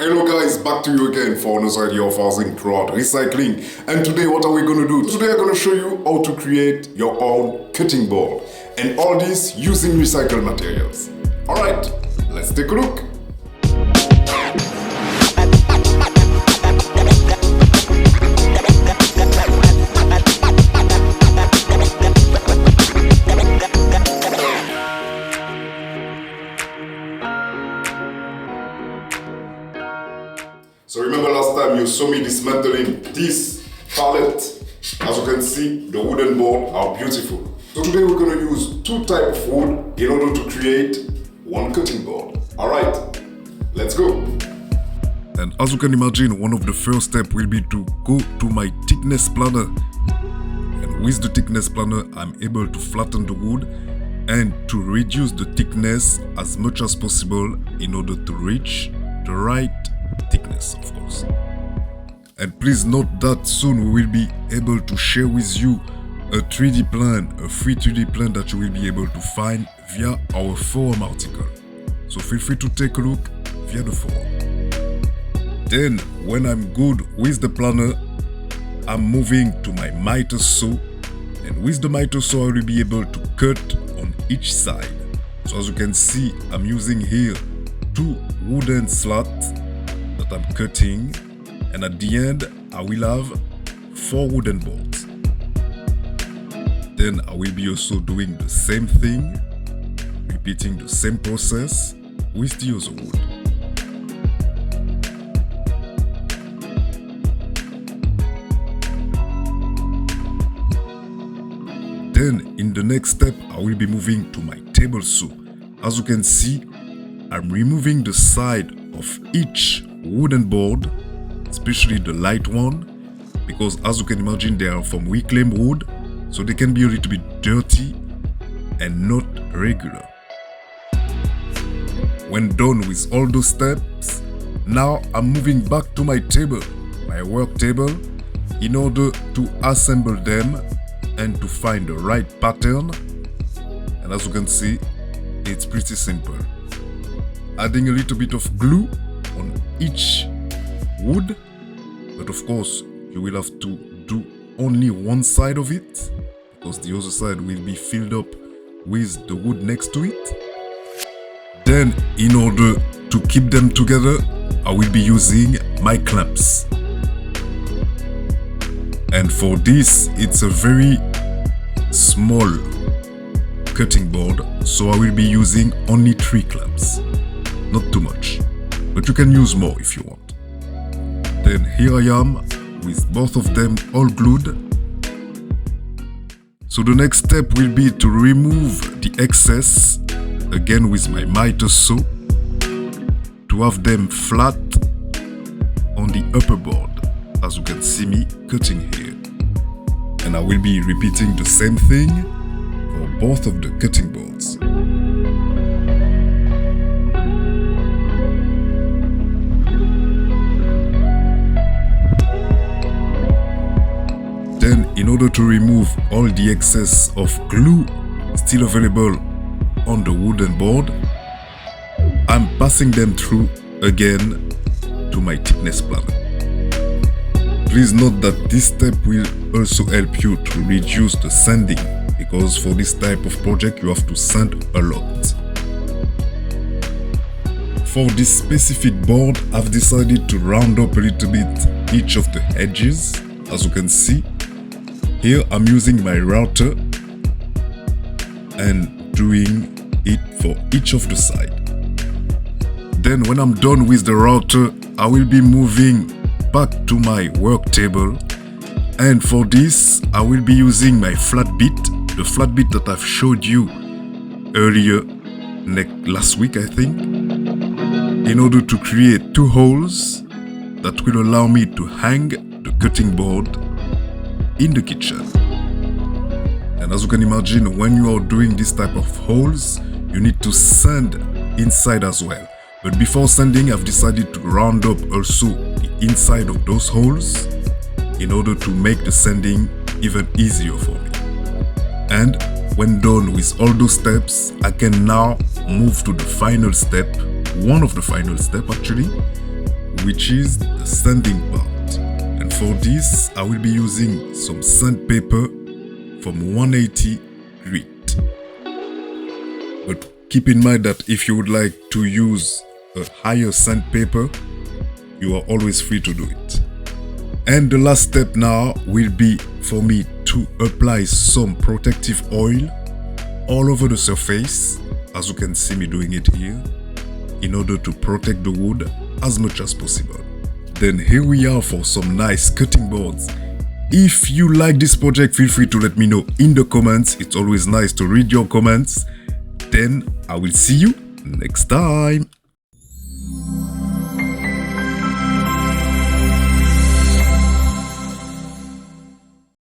Hello guys, back to you again for another idea of housing throughout recycling. And today what are we going to do? Today I'm going to show you how to create your own cutting board. And all this using recycled materials. Alright, let's take a look. So remember last time you saw me dismantling this pallet. As you can see, the wooden board are beautiful. So today we're going to use two types of wood in order to create one cutting board. Alright, let's go. And as you can imagine, one of the first steps will be to go to my thickness planner. And with the thickness planner, I'm able to flatten the wood and to reduce the thickness as much as possible in order to reach the right thickness, of course. And please note that soon we will be able to share with you a 3D plan, a free 3D plan that you will be able to find via our forum article. So feel free to take a look via the forum. Then, when I'm good with the planner, I'm moving to my miter saw, and with the miter saw I will be able to cut on each side. So as you can see, I'm using here two wooden slats that I'm cutting, and at the end I will have 4 wooden boards. Then I will be also doing the same thing, repeating the same process with the other wood. Then in the next step I will be moving to my table saw. As you can see, I'm removing the side of each wooden board, especially the light one, because as you can imagine they are from reclaimed wood, so they can be a little bit dirty and not regular. When done with all those steps, now I'm moving back to my table, my work table, in order to assemble them and to find the right pattern. And as you can see, it's pretty simple. Adding a little bit of glue on each wood, but of course you will have to do only one side of it because the other side will be filled up with the wood next to it. Then in order to keep them together, I will be using my clamps. And for this, it's a very small cutting board, so I will be using only 3 clamps, not too much. But you can use more if you want. Then here I am with both of them all glued. So the next step will be to remove the excess, again with my miter saw, to have them flat on the upper board, as you can see me cutting here. And I will be repeating the same thing for both of the cutting boards. Then, in order to remove all the excess of glue still available on the wooden board, I'm passing them through again to my thickness planner. Please note that this step will also help you to reduce the sanding, because for this type of project you have to sand a lot. For this specific board, I've decided to round up a little bit each of the edges. As you can see, here I'm using my router and doing it for each of the side. Then when I'm done with the router, I will be moving back to my work table, and for this I will be using my flat bit, the flat bit that I've showed you earlier last week I think, in order to create 2 holes that will allow me to hang the cutting board in the kitchen. And as you can imagine, when you are doing this type of holes, you need to sand inside as well. But before sanding, I've decided to round up also the inside of those holes in order to make the sanding even easier for me. And when done with all those steps, I can now move to the final step, one of the final steps actually, which is the sanding part. And for this, I will be using some sandpaper from 180 grit. But keep in mind that if you would like to use a higher sandpaper, you are always free to do it. And the last step now will be for me to apply some protective oil all over the surface, as you can see me doing it here, in order to protect the wood as much as possible. Then here we are for some nice cutting boards. If you like this project, feel free to let me know in the comments. It's always nice to read your comments. Then I will see you next time.